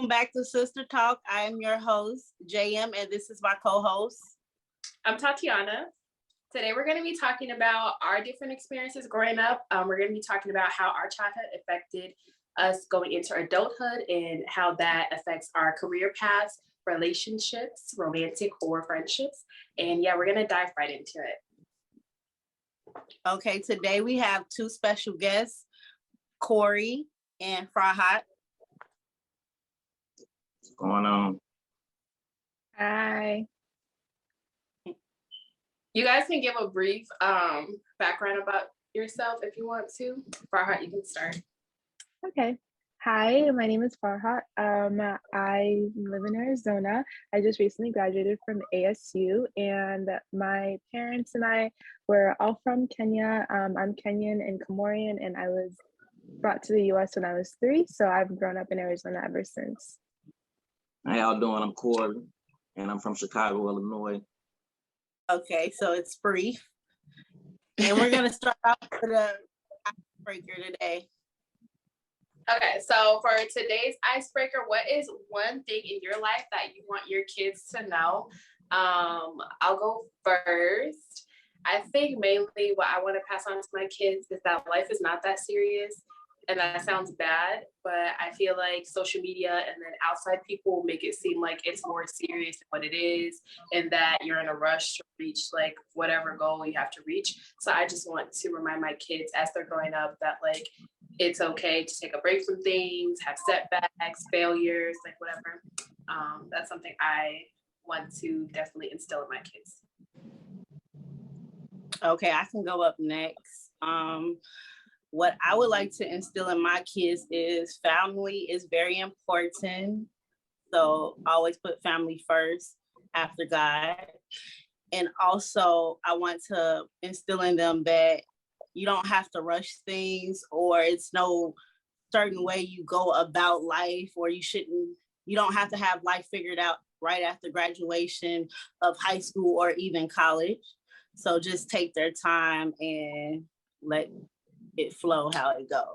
Welcome back to Sister Talk. I am your host, JM, and this is my co-host. I'm Tatiana. Today we're going to be talking about our different experiences growing up. We're going to be talking about how our childhood affected us going into adulthood and how that affects our career paths, relationships, romantic or friendships. And yeah, we're going to dive right into it. Okay, today we have two special guests, Corey and Farhat. What's going on? Hi. You guys can give a brief background about yourself if you want to. Farhat, you can start. Okay. Hi, my name is Farhat. I live in Arizona. I just recently graduated from ASU, and my parents and I were all from Kenya. I'm Kenyan and Comorian, and I was brought to the US when I was 3, so I've grown up in Arizona ever since. How y'all doing? I'm Corey, and I'm from Chicago, Illinois. Okay, so it's brief. And we're going to start off with a icebreaker today. Okay, so for today's icebreaker, what is one thing in your life that you want your kids to know? I'll go first. I think mainly what I want to pass on to my kids is that life is not that serious. And that sounds bad, but I feel like social media and then outside people make it seem like it's more serious than what it is, and that you're in a rush to reach like whatever goal you have to reach. So I just want to remind my kids as they're growing up that like it's okay to take a break from things, have setbacks, failures, like whatever. That's something I want to definitely instill in my kids. Okay, I can go up next. What I would like to instill in my kids is family is very important. So always put family first after God. And also I want to instill in them that you don't have to rush things, or it's no certain way you go about life, or you don't have to have life figured out right after graduation of high school or even college. So just take their time and let it flow how it goes.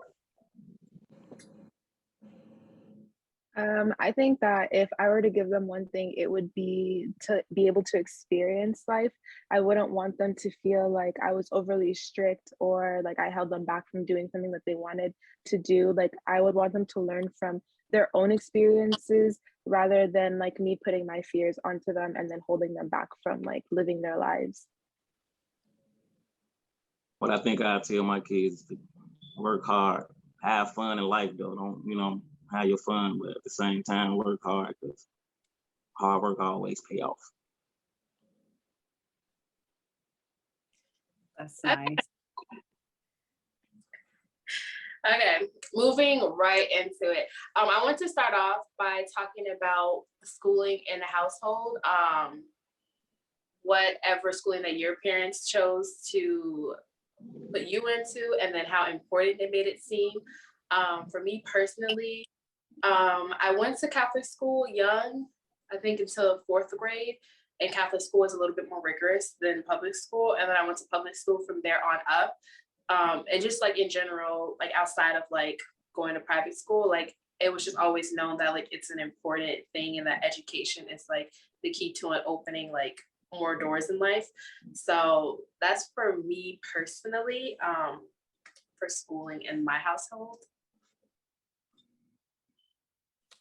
I think that if I were to give them one thing, it would be to be able to experience life. I wouldn't want them to feel like I was overly strict or like I held them back from doing something that they wanted to do. Like I would want them to learn from their own experiences rather than like me putting my fears onto them and then holding them back from like living their lives. What I think I tell my kids is to work hard, have fun in life though. Don't, have your fun, but at the same time, work hard, because hard work always pay off. That's nice. Okay, moving right into it. I want to start off by talking about schooling in the household. Whatever schooling that your parents chose to put you into, and then how important they made it seem. For me personally, I went to Catholic school young, I think until 4th grade, and Catholic school is a little bit more rigorous than public school. And then I went to public school from there on up. And just like in general, like outside of like going to private school, like it was just always known that like it's an important thing, and that education is like the key to it opening like more doors in life. So that's for me personally, for schooling in my household.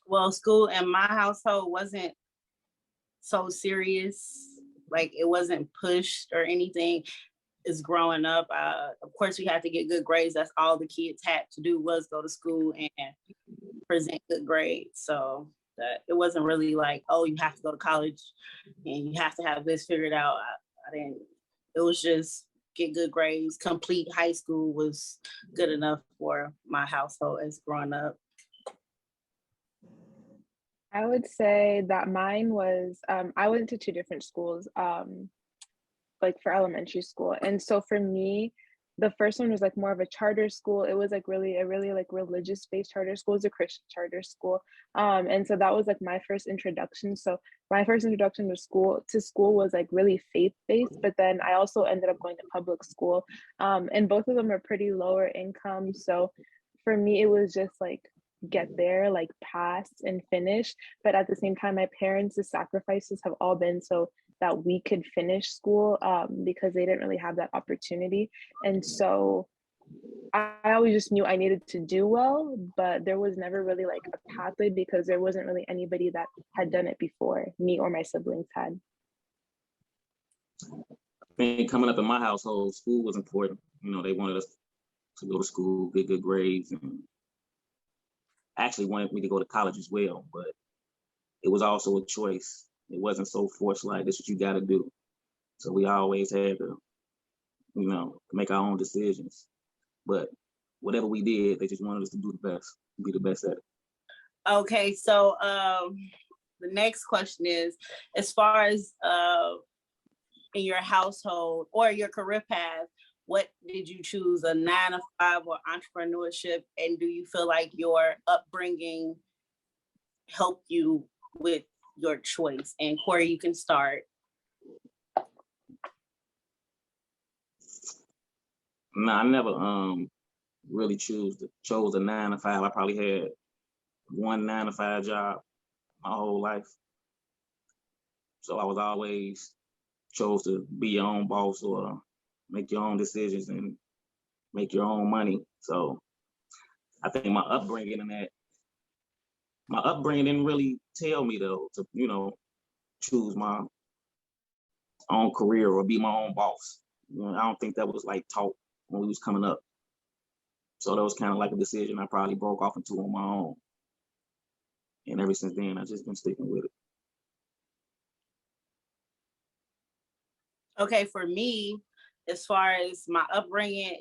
Well, school in my household wasn't so serious. Like it wasn't pushed or anything. Is growing up. Of course, we had to get good grades. That's all the kids had to do was go to school and present good grades. So that it wasn't really like, oh, you have to go to college and you have to have this figured out. I didn't. It was just get good grades. Complete high school was good enough for my household as growing up. I would say that mine was, I went to 2 different schools, like for elementary school. And so for me, the first one was like more of a charter school. It was like really a really like religious based charter school. It was a Christian charter school. And so that was like my first introduction. So my first introduction to school was like really faith based, but then I also ended up going to public school. And both of them are pretty lower income. So for me, it was just like get there, like pass and finish. But at the same time, my parents' sacrifices have all been so that we could finish school, because they didn't really have that opportunity. And so I always just knew I needed to do well, but there was never really like a pathway because there wasn't really anybody that had done it before me or my siblings had. I think coming up in my household, school was important. You know, they wanted us to go to school, get good grades, and actually wanted me to go to college as well. But it was also a choice. It wasn't so forced like this is what you got to do. So we always had to, you know, make our own decisions. But whatever we did, they just wanted us to do the best, be the best at it. Okay, so the next question is, as far as in your household or your career path, what did you choose, a 9-to-5 or entrepreneurship? And do you feel like your upbringing helped you with your choice? And Corey, you can start. No, I never really chose a 9-to-5. I probably had one 9-to-5 job my whole life. So I was always chose to be your own boss or make your own decisions and make your own money. So I think my upbringing didn't really tell me though to, you know, choose my own career or be my own boss. You know, I don't think that was like taught when we was coming up. So that was kind of like a decision I probably broke off into on my own. And ever since then, I've just been sticking with it. Okay, for me, as far as my upbringing,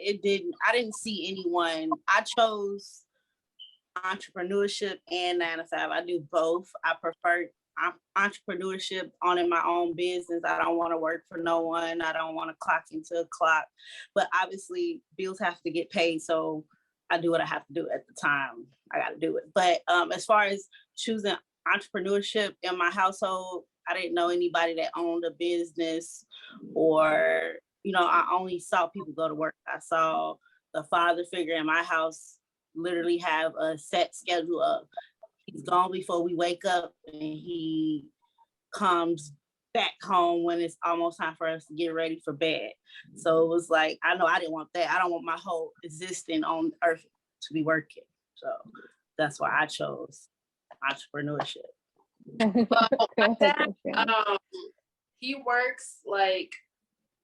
I didn't see anyone. I chose entrepreneurship and 9-to-5. I do both. I prefer entrepreneurship, owning my own business. I don't want to work for no one. I don't want to clock into a clock. But obviously, bills have to get paid, so I do what I have to do at the time. I got to do it. But as far as choosing entrepreneurship in my household, I didn't know anybody that owned a business, or, you know, I only saw people go to work. I saw the father figure in my house literally have a set schedule of he's gone before we wake up and he comes back home when it's almost time for us to get ready for bed. So it was like, I know I didn't want that. I don't want my whole existing on earth to be working. So that's why I chose entrepreneurship. Well, my dad, he works like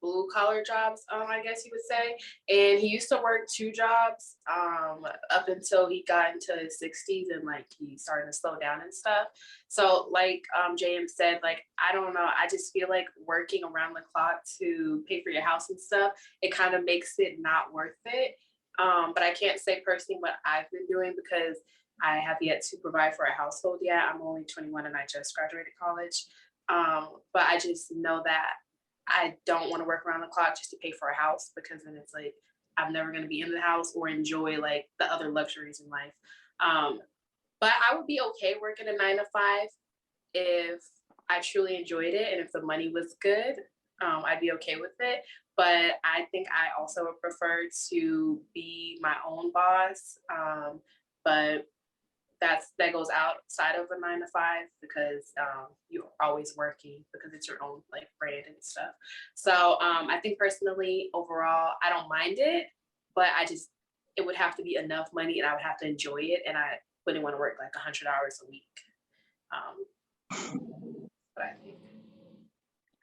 blue collar jobs, I guess you would say. And he used to work 2 jobs up until he got into his 60s and like he started to slow down and stuff. So like JM said, like, I don't know, I just feel like working around the clock to pay for your house and stuff, it kind of makes it not worth it. But I can't say personally what I've been doing because I have yet to provide for a household yet. I'm only 21 and I just graduated college. But I just know that I don't want to work around the clock just to pay for a house, because then it's like I'm never going to be in the house or enjoy like the other luxuries in life. But I would be okay working a 9-to-5 if I truly enjoyed it and if the money was good. I'd be okay with it. But I think I also would prefer to be my own boss. But that goes outside of a 9-to-5 because you're always working because it's your own like brand and stuff. So I think personally, overall, I don't mind it, but it would have to be enough money and I would have to enjoy it, and I wouldn't want to work like 100 hours a week. But I think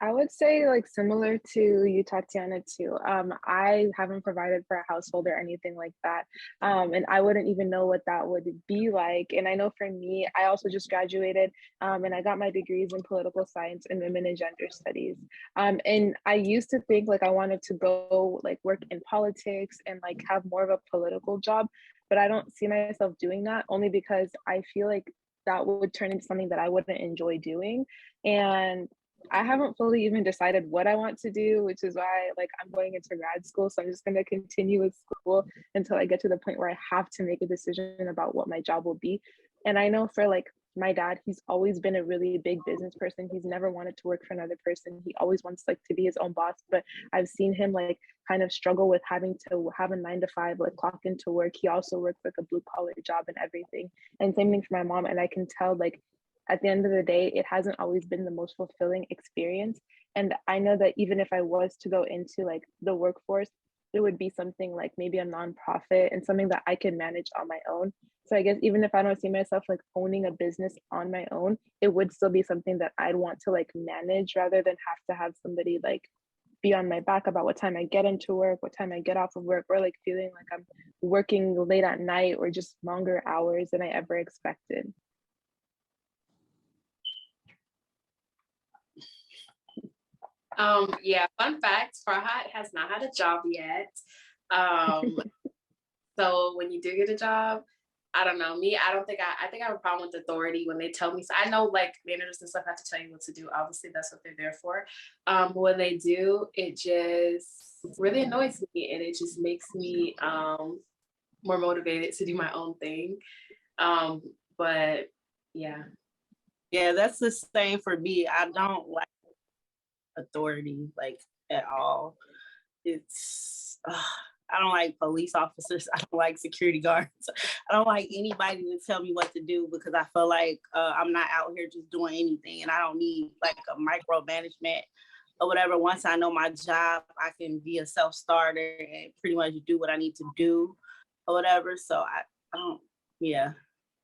I would say like similar to you, Tatiana, too. I haven't provided for a household or anything like that. And I wouldn't even know what that would be like. And I know for me, I also just graduated and I got my degrees in political science and women and gender studies. And I used to think like I wanted to go like work in politics and like have more of a political job, but I don't see myself doing that, only because I feel like that would turn into something that I wouldn't enjoy doing. And I haven't fully even decided what I want to do, which is why like I'm going into grad school. So I'm just going to continue with school until I get to the point where I have to make a decision about what my job will be. And I know for like my dad, he's always been a really big business person. He's never wanted to work for another person. He always wants like to be his own boss. But I've seen him like kind of struggle with having to have a 9 to 5, like clock into work. He also worked like a blue collar job and everything. And same thing for my mom. And I can tell like at the end of the day, it hasn't always been the most fulfilling experience. And I know that even if I was to go into like the workforce, it would be something like maybe a nonprofit and something that I could manage on my own. So I guess even if I don't see myself like owning a business on my own, it would still be something that I'd want to like manage rather than have to have somebody like be on my back about what time I get into work, what time I get off of work, or like feeling like I'm working late at night or just longer hours than I ever expected. Yeah, fun fact, Farhat has not had a job yet. So when you do get a job, I don't know, me, I think I have a problem with authority when they tell me. So I know like managers and stuff have to tell you what to do. Obviously that's what they're there for. But when they do, it just really annoys me and it just makes me more motivated to do my own thing. But yeah. Yeah, that's the same for me. I don't like authority like at all. It's I don't like police officers. I don't like security guards. I don't like anybody to tell me what to do because I feel like I'm not out here just doing anything and I don't need like a micromanagement or whatever. Once I know my job, I can be a self-starter and pretty much do what I need to do or whatever. So I don't, yeah,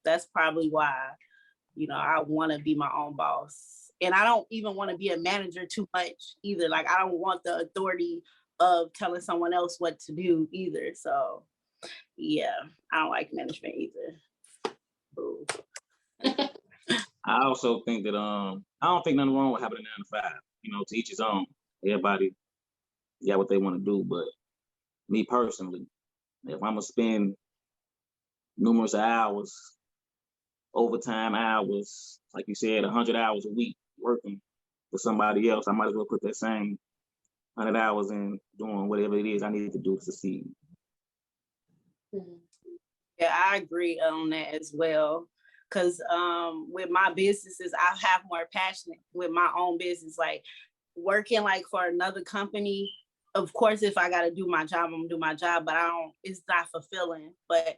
that's probably why, you know, I want to be my own boss. And I don't even want to be a manager too much either. Like I don't want the authority of telling someone else what to do either. So yeah, I don't like management either. Ooh. I also think that I don't think nothing wrong with having a 9 to 5. You know, to each his own. Everybody got what they want to do, but me personally, if I'm gonna spend numerous hours, overtime hours, like you said, 100 hours a week working for somebody else, I might as well put that same 100 hours in doing whatever it is I need to do to succeed. Yeah, I agree on that as well. Cause with my businesses, I have more passion with my own business. Like working like for another company, of course, if I gotta do my job, I'm gonna do my job, but it's not fulfilling. But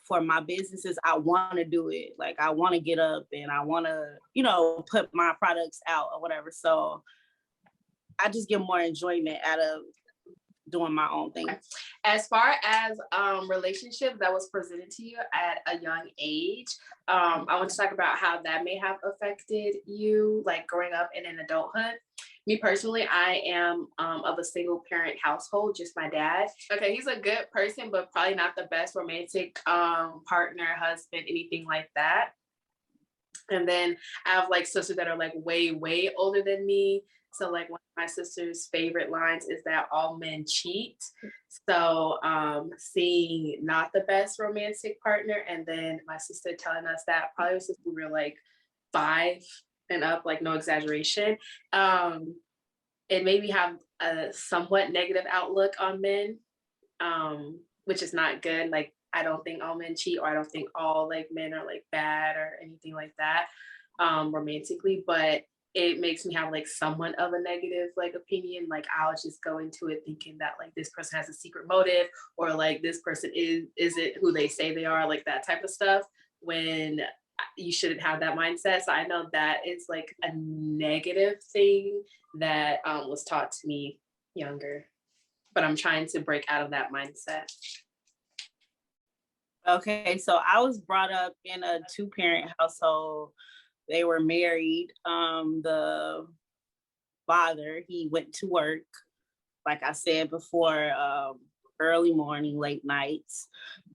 for my businesses, I wanna do it. Like I wanna get up and I wanna, you know, put my products out or whatever. So I just get more enjoyment out of doing my own thing. As far as relationships that was presented to you at a young age, I want to talk about how that may have affected you, like growing up and in adulthood. Me personally, I am of a single parent household, just my dad. Okay, he's a good person, but probably not the best romantic partner, husband, anything like that. And then I have like sisters that are like way, way older than me. So like one of my sister's favorite lines is that all men cheat. So seeing not the best romantic partner, and then my sister telling us that probably was since we were like 5 and up, like no exaggeration. It made me have a somewhat negative outlook on men, which is not good. Like I don't think all men cheat, or I don't think all like men are like bad or anything like that romantically, but it makes me have like somewhat of a negative like opinion. Like I'll just go into it thinking that like this person has a secret motive, or like this person isn't who they say they are, like that type of stuff, when you shouldn't have that mindset. So I know that is like a negative thing that was taught to me younger, but I'm trying to break out of that mindset. Okay, so I was brought up in a 2-parent household. They were married. The father, he went to work, like I said before, early morning, late nights.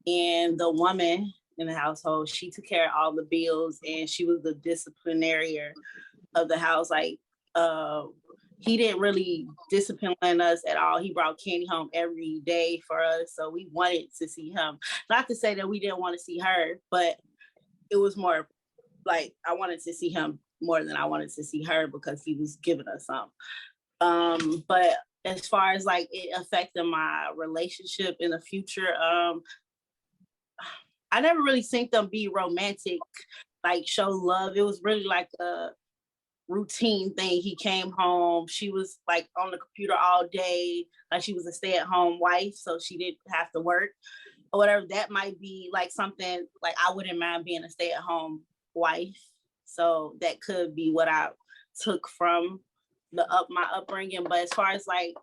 And the woman in the household, she took care of all the bills and she was the disciplinarian of the house. Like he didn't really discipline us at all. He brought candy home every day for us. So we wanted to see him. Not to say that we didn't want to see her, but it was more like I wanted to see him more than I wanted to see her because he was giving us some. But as far as like it affected my relationship in the future, I never really seen them be romantic like show love. It was really like a routine thing. He came home, she was like on the computer all day, like she was a stay-at-home wife, so she didn't have to work or whatever. That might be like something like I wouldn't mind being a stay-at-home wife. So that could be what I took from my upbringing. But as far as like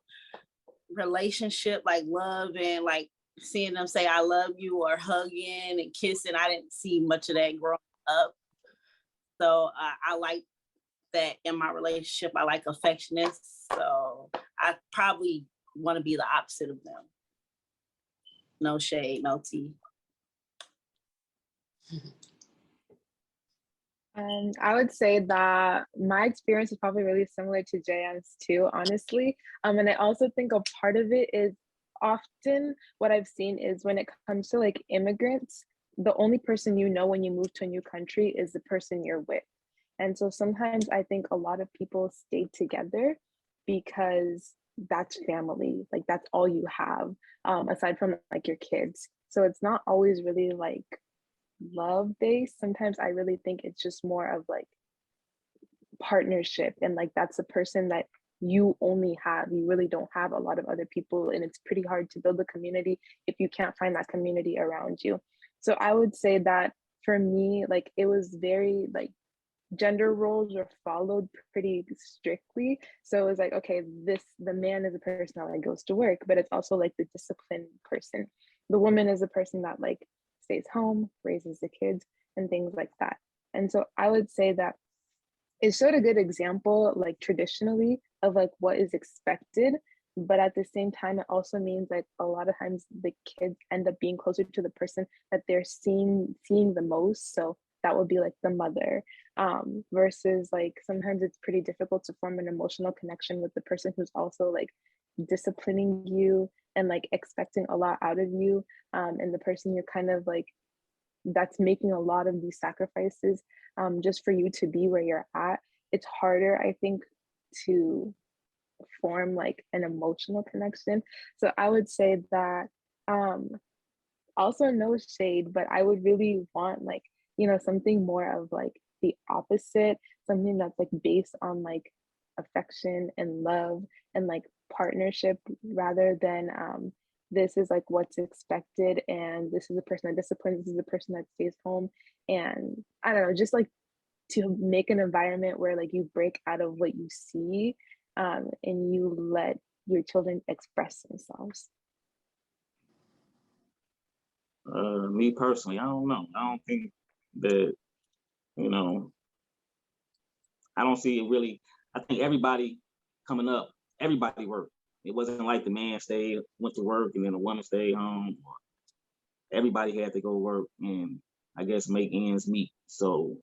relationship, like love and like seeing them say I love you or hugging and kissing, I didn't see much of that growing up. So I like that in my relationship. I like affectionate. So I probably want to be the opposite of them. No shade, no tea. And I would say that my experience is probably really similar to JM's too, honestly. And I also think a part of it is often what I've seen is when it comes to like immigrants, the only person you know when you move to a new country is the person you're with. And so sometimes I think a lot of people stay together because that's family, like that's all you have, aside from like your kids. So it's not always really like love based. Sometimes I really think it's just more of like partnership, and like that's a person that you only have. You really don't have a lot of other people, and it's pretty hard to build a community if you can't find that community around you. So I would say that for me, like it was very like gender roles were followed pretty strictly. So it was like, okay, the man is a person that like goes to work, but it's also like the disciplined person. The woman is a person that like stays home, raises the kids, and things like that. And so I would say that it showed a good example, like traditionally, of like what is expected. But at the same time, it also means like a lot of times the kids end up being closer to the person that they're seeing the most. So that would be like the mother, versus like sometimes it's pretty difficult to form an emotional connection with the person who's also like disciplining you and like expecting a lot out of you, and the person you're kind of like that's making a lot of these sacrifices, just for you to be where you're at. It's harder, I think, to form like an emotional connection. So I would say that, um, also no shade, but I would really want like, something more of like the opposite, something that's like based on like affection and love and like partnership, rather than this is like what's expected, and this is the person that disciplines, this is the person that stays home. And I don't know, just like to make an environment where like you break out of what you see, and you let your children express themselves. Me personally, I don't know. I don't think that, you know, I don't see it really. I think everybody coming up, everybody worked. It wasn't like the man went to work, and then the woman stayed home. Everybody had to go work and I guess make ends meet. So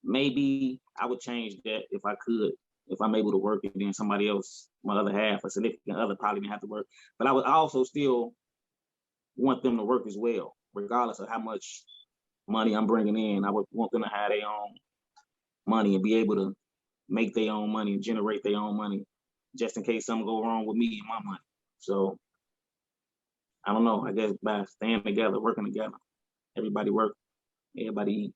maybe I would change that if I could, if I'm able to work, and then somebody else, my other half, a significant other, probably didn't have to work. But I would also still want them to work as well, regardless of how much money I'm bringing in. I would want them to have their own money and be able to make their own money and generate their own money, just in case something go wrong with me and my money. So I don't know. I guess by staying together, working together, everybody work, everybody eat.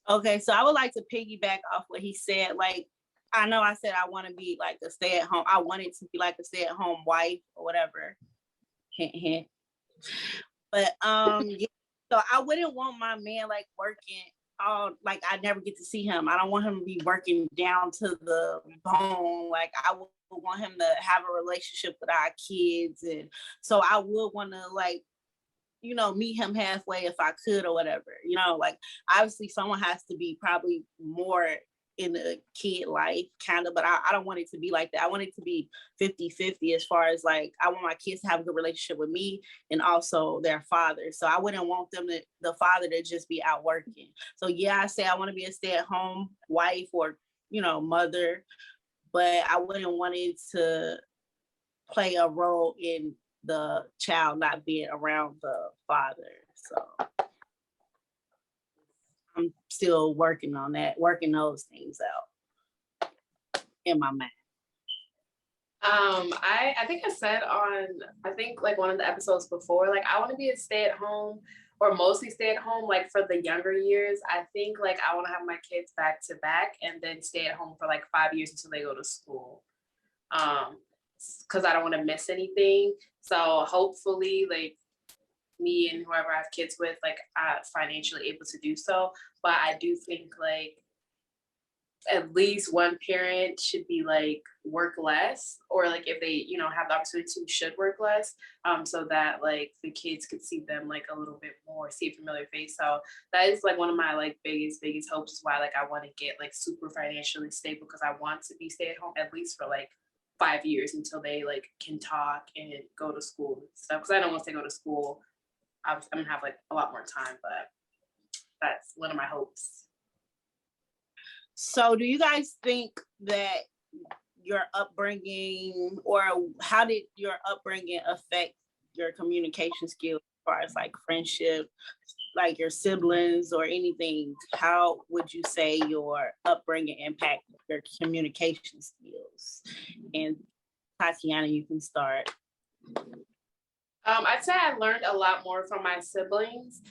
Okay, so I would like to piggyback off what he said. Like, I know I said I want to be like a stay-at-home. I wanted to be like a stay-at-home wife or whatever. Hint, hint. But yeah, so I wouldn't want my man like working all, like I never get to see him. I don't want him to be working down to the bone. Like I would want him to have a relationship with our kids, and so I would want to like, meet him halfway if I could or whatever. Like obviously someone has to be probably more in the kid life kind of, but I don't want it to be like that. I want it to be 50-50 as far as like, I want my kids to have a good relationship with me and also their father. So I wouldn't want the father to just be out working. So yeah, I say I want to be a stay-at-home wife or, mother, but I wouldn't want it to play a role in the child not being around the father. So I'm still working on that, working those things out in my mind. I think I said on, I think like one of the episodes before, like I want to be a stay-at-home or mostly stay-at-home, like for the younger years. I think like I want to have my kids back to back and then stay at home for like 5 years until they go to school. Because I don't want to miss anything. So hopefully like me and whoever I have kids with, like financially able to do so. But I do think like at least one parent should be like work less, or like if they have the opportunity to, should work less, so that like the kids could see them like a little bit more, see a familiar face. So that is like one of my like biggest hopes, is why like I want to get like super financially stable, because I want to be stay at home at least for like 5 years until they like can talk and go to school and stuff, because I know once they go to school I'm gonna have like a lot more time. But that's one of my hopes. So do you guys think that your upbringing, or how did your upbringing affect your communication skills as far as like friendship, like your siblings or anything? How would you say your upbringing impacted your communication skills? And Tatiana, you can start. I'd say I learned a lot more from my siblings,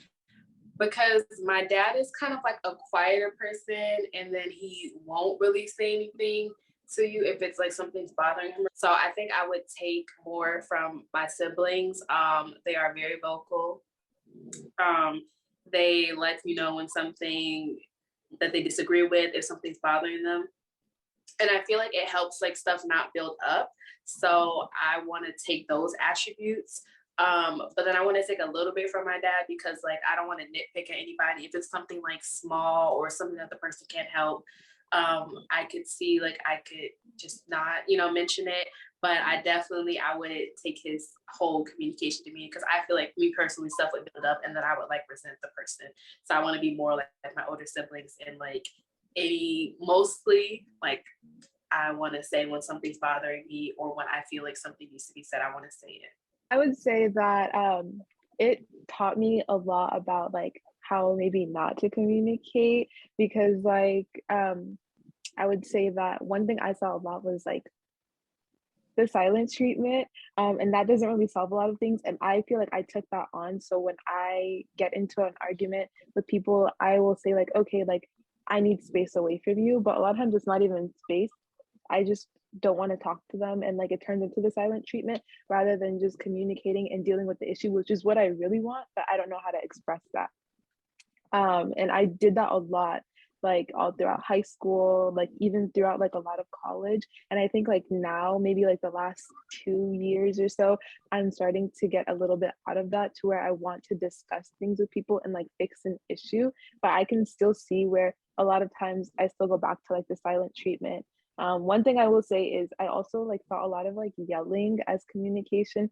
because my dad is kind of like a quieter person, and then he won't really say anything to you if it's like something's bothering him. So I think I would take more from my siblings. They are very vocal. They let you know when something that they disagree with, if something's bothering them. And I feel like it helps like stuff not build up. So I want to take those attributes. But then I want to take a little bit from my dad, because like I don't want to nitpick at anybody. If it's something like small or something that the person can't help, I could see like I could just not, mention it. But I would take his whole communication to me, because I feel like me personally stuff would build up and then I would like resent the person. So I want to be more like my older siblings, and like mostly like I want to say when something's bothering me, or when I feel like something needs to be said, I want to say it. I would say that it taught me a lot about like how maybe not to communicate, because like I would say that one thing I saw a lot was like the silence treatment, and that doesn't really solve a lot of things, and I feel like I took that on. So when I get into an argument with people, I will say like, okay, like I need space away from you, but a lot of times it's not even space. I just don't want to talk to them, and like it turns into the silent treatment rather than just communicating and dealing with the issue, which is what I really want, but I don't know how to express that. And I did that a lot, like all throughout high school, like even throughout like a lot of college. And I think like now, maybe like the last 2 years or so, I'm starting to get a little bit out of that, to where I want to discuss things with people and like fix an issue. But I can still see where a lot of times I still go back to like the silent treatment. One thing I will say is I also like saw a lot of like yelling as communication,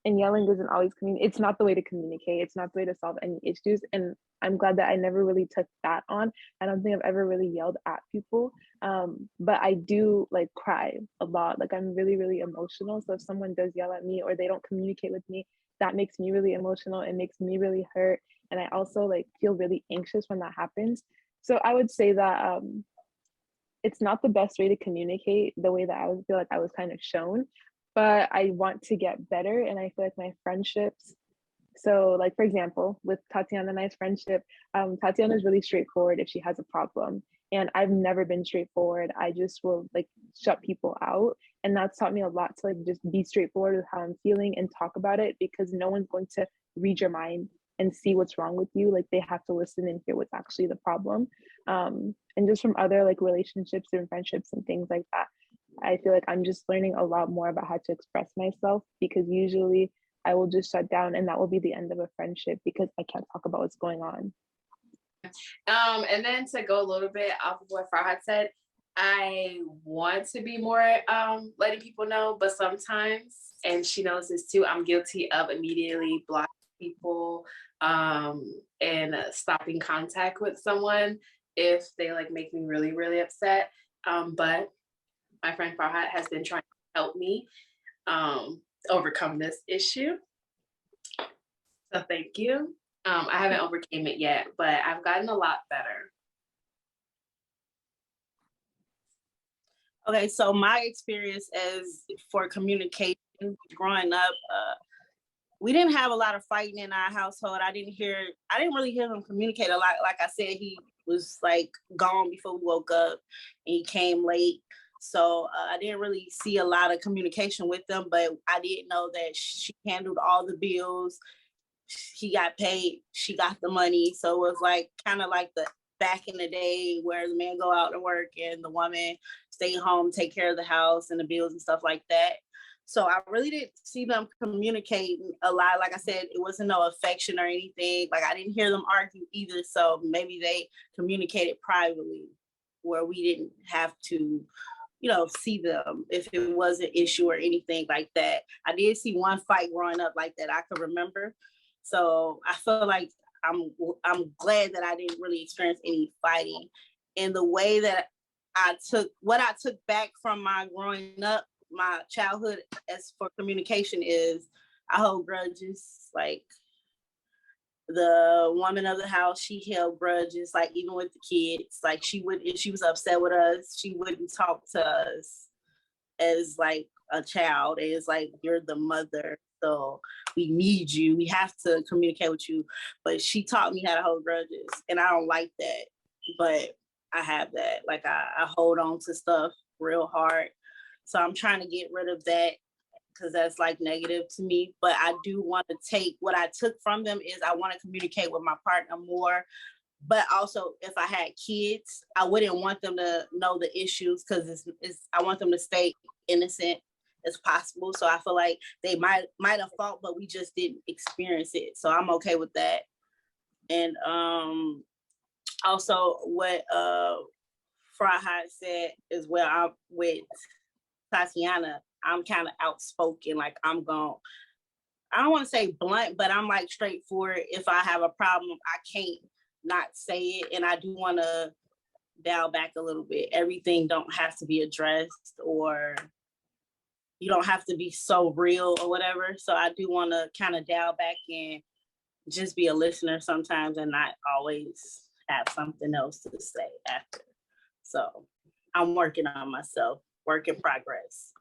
and yelling doesn't always it's not the way to communicate. It's not the way to solve any issues. And I'm glad that I never really took that on. I don't think I've ever really yelled at people. But I do like cry a lot. Like I'm really, really emotional. So if someone does yell at me or they don't communicate with me, that makes me really emotional. It makes me really hurt. And I also like feel really anxious when that happens. So I would say that it's not the best way to communicate the way that I would feel like I was kind of shown, but I want to get better. And I feel like my friendships, so like for example, with Tatiana and I's friendship, Tatiana is really straightforward if she has a problem. And I've never been straightforward. I just will like shut people out. And that's taught me a lot to like just be straightforward with how I'm feeling and talk about it, because no one's going to read your mind and see what's wrong with you. Like they have to listen and hear what's actually the problem. And just from other like relationships and friendships and things like that, I feel like I'm just learning a lot more about how to express myself, because usually I will just shut down and that will be the end of a friendship because I can't talk about what's going on. And then to go a little bit off of what Farhad said, I want to be more letting people know, but sometimes, and she knows this too, I'm guilty of immediately blocking people and stopping contact with someone if they like make me really, really upset. But my friend Farhad has been trying to help me overcome this issue. So thank you. I haven't overcame it yet, but I've gotten a lot better. Okay, so my experience as for communication growing up, we didn't have a lot of fighting in our household. I didn't really hear him communicate a lot. Like I said, he was like gone before we woke up and he came late. So I didn't really see a lot of communication with them, but I did know that she handled all the bills. He got paid, she got the money. So it was like kind of like the back in the day where the man go out to work and the woman stay home, take care of the house and the bills and stuff like that. So I really didn't see them communicate a lot. Like I said, it wasn't no affection or anything. Like I didn't hear them argue either. So maybe they communicated privately where we didn't have to, see them if it was an issue or anything like that. I did see one fight growing up like that I could remember. So I feel like I'm glad that I didn't really experience any fighting. And the way that I took back from my growing up, my childhood as for communication is I hold grudges. Like the woman of the house, she held grudges, like even with the kids. Like if she was upset with us, she wouldn't talk to us as like a child. It's like you're the mother, so we need you. We have to communicate with you. But she taught me how to hold grudges, and I don't like that. But I have that. Like I hold on to stuff real hard. So I'm trying to get rid of that because that's like negative to me. But I do want to take what I took from them is I want to communicate with my partner more. But also, if I had kids, I wouldn't want them to know the issues because I want them to stay innocent as possible. So I feel like they might have fought, but we just didn't experience it. So I'm okay with that. And also what Farhad said as well, I'm with Tatiana, I'm kind of outspoken. Like I don't want to say blunt, but I'm like straightforward. If I have a problem, I can't not say it. And I do want to dial back a little bit. Everything don't have to be addressed, or you don't have to be so real or whatever. So I do want to kind of dial back and just be a listener sometimes and not always have something else to say after. So I'm working on myself, work in progress.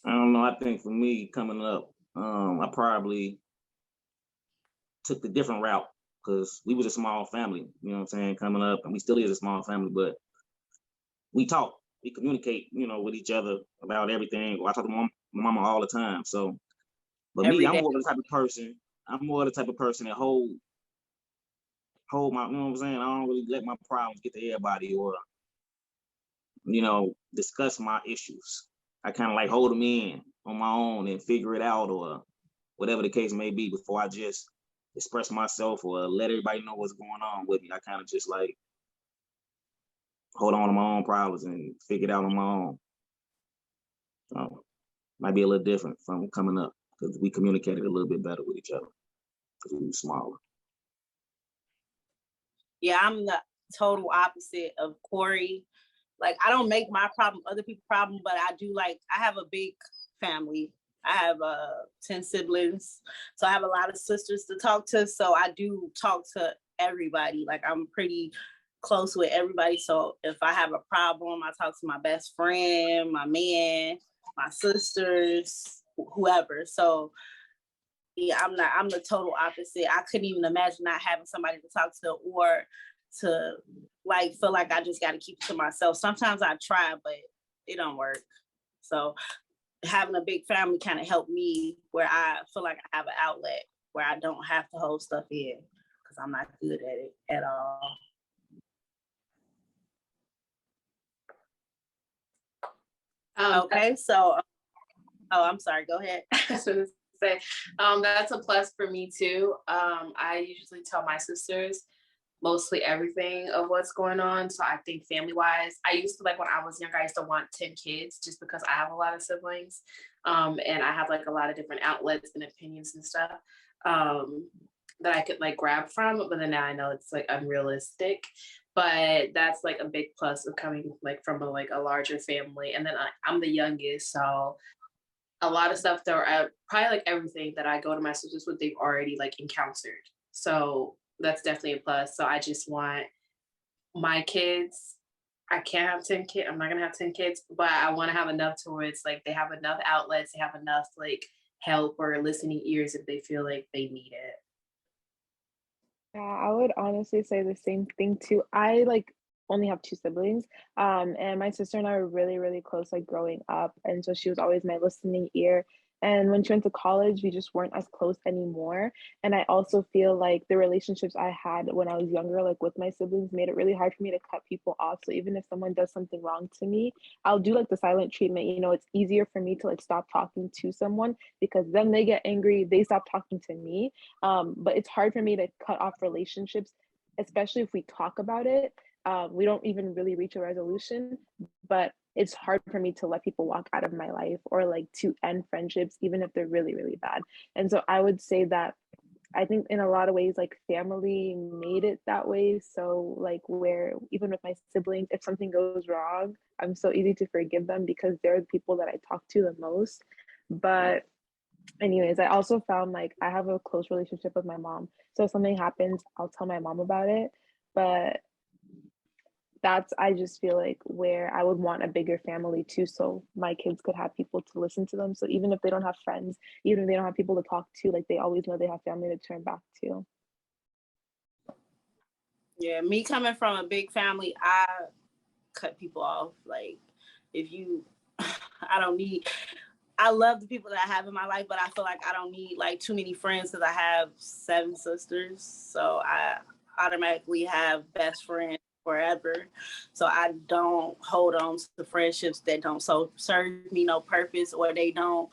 I don't know. I think for me coming up, I probably took the different route because we was a small family, you know what I'm saying, coming up, and we still is a small family, but we talk, we communicate, with each other about everything. I talk to my mama all the time. So, but Every me, I'm day. more the type of person. I'm more the type of person that hold my, you know what I'm saying. I don't really let my problems get to everybody or, discuss my issues. I kind of like hold them in on my own and figure it out or whatever the case may be before I just express myself or let everybody know what's going on with me. I kind of just like hold on to my own problems and figure it out on my own. So might be a little different from coming up because we communicated a little bit better with each other because we were smaller. Yeah, I'm the total opposite of Corey. Like I don't make my problem other people's problem, but I do I have a big family. I have 10 siblings. So I have a lot of sisters to talk to. So I do talk to everybody. Like I'm pretty close with everybody. So if I have a problem, I talk to my best friend, my man, my sisters, whoever. So yeah, I'm the total opposite. I couldn't even imagine not having somebody to talk to or to feel like I just got to keep it to myself. Sometimes I try, but it don't work. So having a big family kind of helped me where I feel like I have an outlet where I don't have to hold stuff in because I'm not good at it at all. Okay, so I'm sorry, go ahead. Say, that's a plus for me too. I usually tell my sisters mostly everything of what's going on. So I think family wise, I used to when I was younger, I used to want 10 kids just because I have a lot of siblings. And I have a lot of different outlets and opinions and stuff that I could grab from, but then now I know it's unrealistic. But that's a big plus of coming from a larger family. And then I'm the youngest, so a lot of stuff that are probably everything that I go to my sisters with, they've already encountered. So that's definitely a plus. So I just want my kids I can't have 10 kids. I'm not gonna have 10 kids, but I want to have enough to where it's like they have enough outlets, they have enough like help or listening ears if they feel like they need it. Yeah, I would honestly say the same thing too. I like only have two siblings. And my sister and I were really, really close like growing up. And so she was always my listening ear. And when she went to college, we just weren't as close anymore. And I also feel like the relationships I had when I was younger, like with my siblings, made it really hard for me to cut people off. So even if someone does something wrong to me, I'll do like the silent treatment. You know, it's easier for me to like stop talking to someone because then they get angry, they stop talking to me. But it's hard for me to cut off relationships, especially if we talk about it. We don't even really reach a resolution, but it's hard for me to let people walk out of my life or like to end friendships, even if they're really, really bad. And so I would say that I think in a lot of ways, like family made it that way. So like where even with my siblings, if something goes wrong, I'm so easy to forgive them because they're the people that I talk to the most. But anyways, I also found like I have a close relationship with my mom. So if something happens, I'll tell my mom about it. But that's I just feel like where I would want a bigger family too, so my kids could have people to listen to them. So even if they don't have friends, even if they don't have people to talk to, like they always know they have family to turn back to. Yeah, me coming from a big family, I cut people off. Like, if you, I don't need, I love the people that I have in my life, but I feel like I don't need like too many friends because I have 7 sisters. So I automatically have best friends forever. So I don't hold on to friendships that don't serve me no purpose or they don't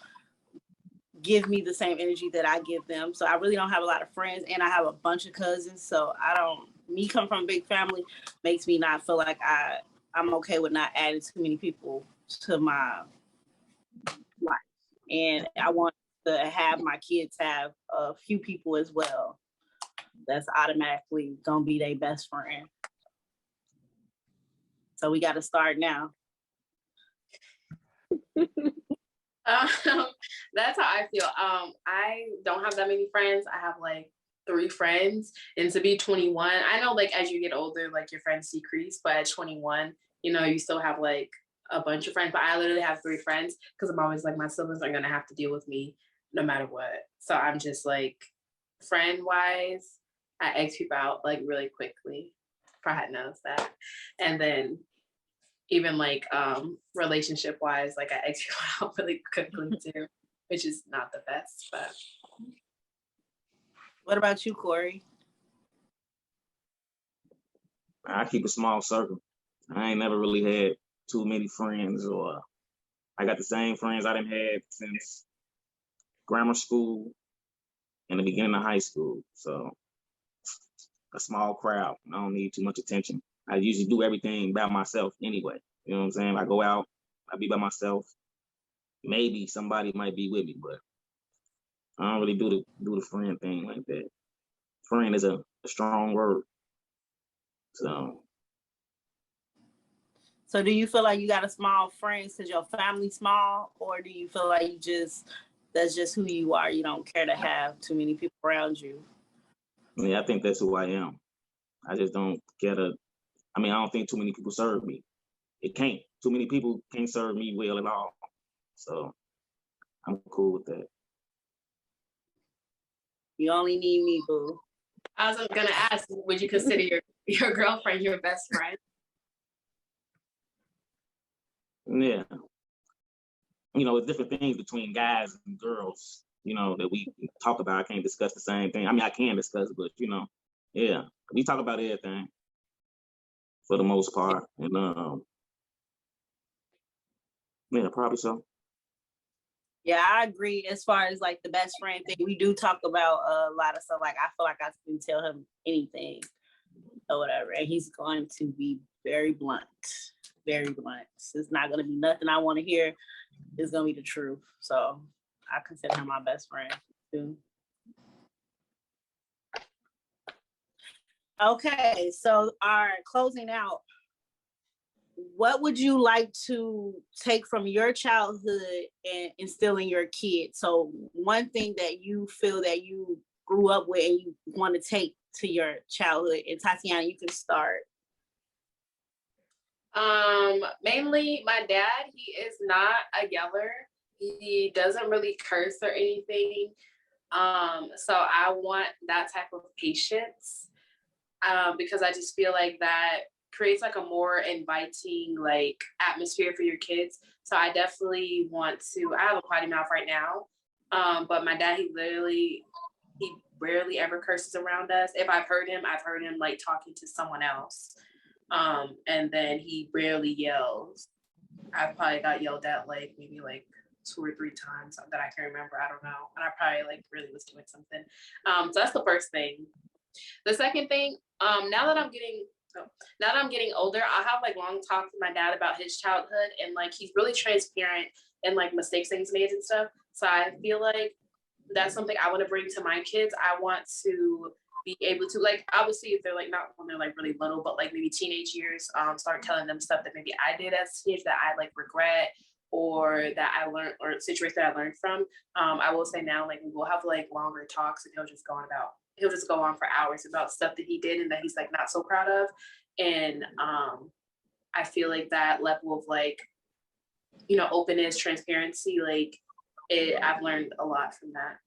give me the same energy that I give them. So I really don't have a lot of friends and I have a bunch of cousins. So me coming from a big family makes me not feel like I'm okay with not adding too many people to my life. And I want to have my kids have a few people as well that's automatically gonna be their best friend. So we got to start now. That's how I feel. I don't have that many friends. I have like 3 friends, and to be 21, I know like as you get older, like your friends decrease, but at 21, you know, you still have like a bunch of friends. But I literally have 3 friends because I'm always like my siblings are gonna have to deal with me no matter what. So I'm just like friend wise, I X people out like really quickly. Probably hadn't noticed that, and then even like relationship wise, like I X people out really quickly too, which is not the best. But what about you, Corey? I keep a small circle. I ain't never really had too many friends, or I got the same friends I done had since grammar school and the beginning of high school. So a small crowd. I don't need too much attention. I usually do everything by myself anyway. You know what I'm saying? I go out, I be by myself. Maybe somebody might be with me, but I don't really do the friend thing like that. Friend is a strong word. So do you feel like you got a small friends because your family's small, or do you feel like that's just who you are? You don't care to have too many people around you? Yeah, I think that's who I am. I just don't get I don't think too many people serve me. Too many people can't serve me well at all. So I'm cool with that. You only need me, boo. I was gonna ask, would you consider your girlfriend your best friend? Yeah. You know, it's different things between guys and girls, you know, that we talk about. I can't discuss the same thing. I can discuss, but you know, yeah, we talk about everything for the most part. And yeah, probably so. Yeah, I agree. As far as like the best friend thing, we do talk about a lot of stuff. Like I feel like I can tell him anything or whatever, and he's going to be very blunt, very blunt. It's not going to be nothing I want to hear. It's going to be the truth. So I consider him my best friend too. Okay, so our closing out. What would you like to take from your childhood and instill in your kids? So one thing that you feel that you grew up with and you want to take to your childhood. And Tatiana, you can start. Mainly my dad, he is not a yeller. He doesn't really curse or anything. So I want that type of patience, because I just feel like that creates like a more inviting like atmosphere for your kids. So I definitely want to, I have a potty mouth right now. But my dad, he rarely ever curses around us. If I've heard him like talking to someone else. And then he rarely yells. I probably got yelled at like maybe like 2 or 3 times that I can remember. I don't know. And I probably like really was doing something. So that's the first thing. The second thing, now that I'm getting older, I have like long talks with my dad about his childhood, and like he's really transparent and like mistakes that he's made and stuff. So I feel like that's something I want to bring to my kids. I want to be able to, like, obviously if they're like not when they're like really little, but like maybe teenage years, start telling them stuff that maybe I did as a teenager that I like regret, or that I learned, or situations that I learned from. I will say now, like, we'll have like longer talks, and he'll just go on for hours about stuff that he did and that he's like not so proud of. And I feel like that level of like, openness, transparency, like I've learned a lot from that.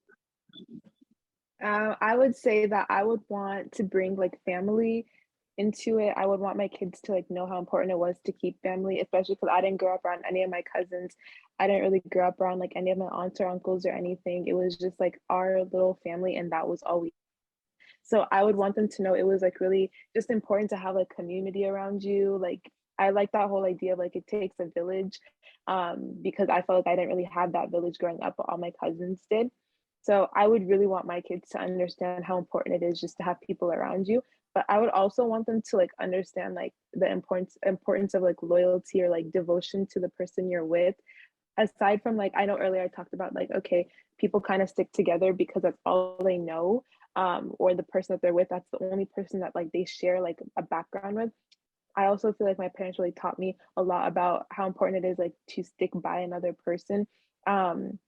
I would say that I would want to bring like family into it. I would want my kids to like know how important it was to keep family, especially because I didn't grow up around any of my cousins. I didn't really grow up around like any of my aunts or uncles or anything. It was just like our little family, and that was all we. So I would want them to know it was like really just important to have like community around you. Like I like that whole idea of like it takes a village, because I felt like I didn't really have that village growing up, but all my cousins did. So I would really want my kids to understand how important it is just to have people around you. But I would also want them to like understand like the importance of like loyalty or like devotion to the person you're with. Aside from like, I know earlier I talked about like, okay, people kind of stick together because that's all they know, or the person that they're with, that's the only person that like they share like a background with. I also feel like my parents really taught me a lot about how important it is like to stick by another person. um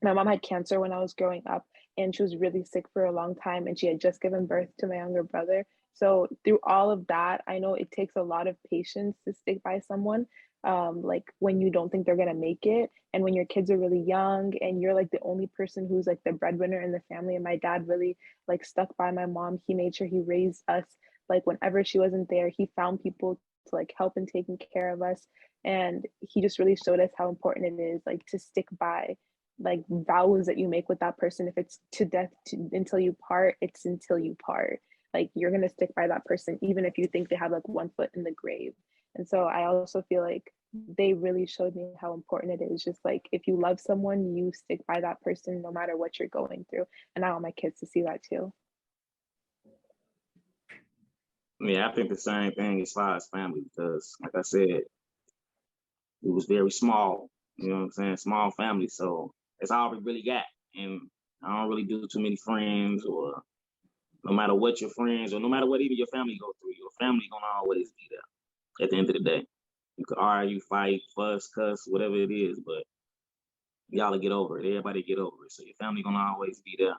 my mom had cancer when I was growing up, and she was really sick for a long time, and she had just given birth to my younger brother. So through all of that, I know it takes a lot of patience to stick by someone, like when you don't think they're gonna make it, and when your kids are really young, and you're like the only person who's like the breadwinner in the family. And my dad really like stuck by my mom. He made sure he raised us. Like whenever she wasn't there, he found people to like help in taking care of us, and he just really showed us how important it is like to stick by like vows that you make with that person. If it's to death until you part, it's until you part. Like you're gonna stick by that person even if you think they have like one foot in the grave. And so I also feel like they really showed me how important it is, just like if you love someone, you stick by that person no matter what you're going through. And I want my kids to see that too. Yeah, I think the same thing as far as family, because like I said, it was very small, you know what I'm saying? Small family. So that's all we really got. And I don't really do too many friends, or no matter what your friends, or no matter what even your family go through, your family gonna always be there at the end of the day. You could argue, fight, fuss, cuss, whatever it is, but y'all will get over it. Everybody get over it. So your family gonna always be there.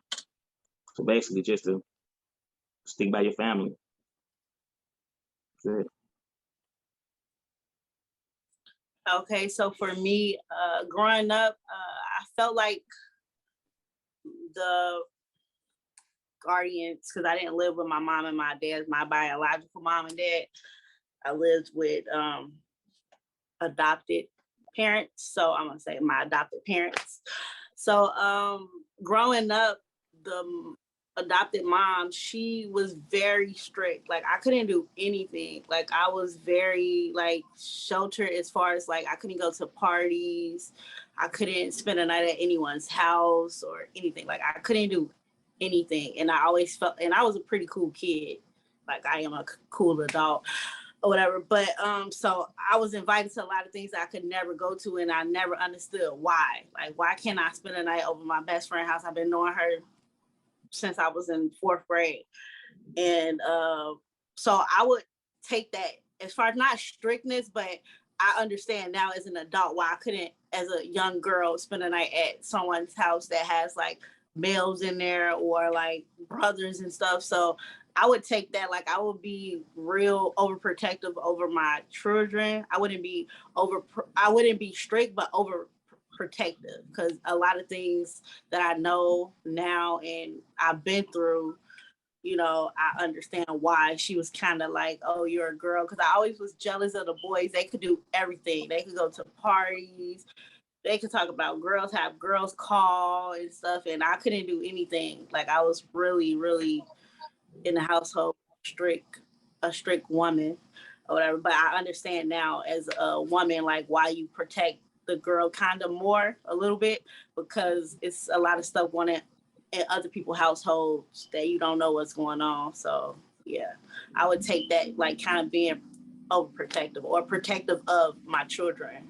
So basically just to stick by your family. That's it. Okay, so for me, growing up, I felt like the guardians, because I didn't live with my mom and my dad, my biological mom and dad. I lived with adopted parents. So I'm gonna say my adopted parents. So growing up, the adopted mom, she was very strict. Like I couldn't do anything. Like I was very like sheltered as far as like I couldn't go to parties. I couldn't spend a night at anyone's house or anything. Like I couldn't do anything. And I always felt, and I was a pretty cool kid. Like I am a cool adult or whatever. But so I was invited to a lot of things I could never go to, and I never understood why. Like, why can't I spend a night over my best friend's house? I've been knowing her since I was in 4th grade. And so I would take that as far as not strictness, but I understand now as an adult why I couldn't, as a young girl, spend a night at someone's house that has like males in there or like brothers and stuff. So I would take that, like I would be real overprotective over my children. I wouldn't be strict, but overprotective, because a lot of things that I know now and I've been through, I understand why she was kind of like, oh, you're a girl. Because I always was jealous of the boys. They could do everything. They could go to parties. They could talk about girls, have girls call and stuff. And I couldn't do anything. Like, I was really, really in the household a strict woman or whatever. But I understand now as a woman, like, why you protect the girl kind of more a little bit, because it's a lot of stuff going on in other people's households that you don't know what's going on. So yeah, I would take that, like, kind of being overprotective or protective of my children.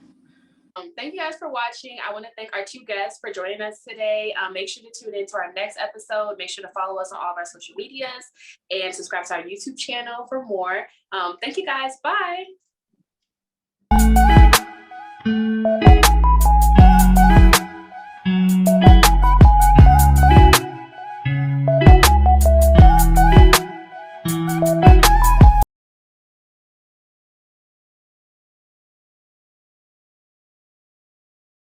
Thank you guys for watching. I want to thank our 2 guests for joining us today. Make sure to tune in to our next episode. Make sure to follow us on all of our social medias and subscribe to our YouTube channel for more. Thank you guys. Bye.